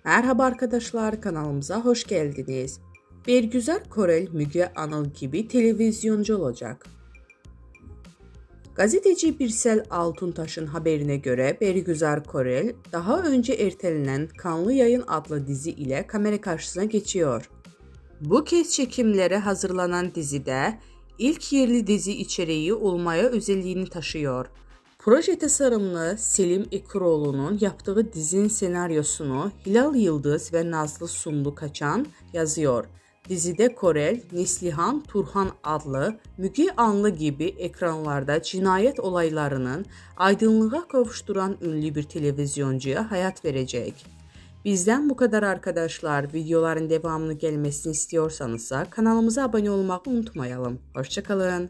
Merhaba arkadaşlar, kanalımıza hoş geldiniz. Bergüzar Korel Müge Anıl gibi televizyoncu olacak. Gazeteci Birsel Altuntaş'ın haberine göre Bergüzar Korel daha önce ertelenen Kanlı Yayın adlı dizi ile kamera karşısına geçiyor. Bu kez çekimlere hazırlanan dizide ilk yerli dizi içeriği olmaya özelliğini taşıyor. Proje tasarımını Selim Ekroğlu'nun yaptığı dizinin senaryosunu Hilal Yıldız ve Nazlı Sumlu Kaçan yazıyor. Dizide Korel, Neslihan Turhan adlı Müge Anlı gibi ekranlarda cinayet olaylarının aydınlığa kavuşturan ünlü bir televizyoncuya hayat verecek. Bizden bu kadar arkadaşlar. Videoların devamını gelmesini istiyorsanız kanalımıza abone olmayı unutmayalım. Hoşça kalın.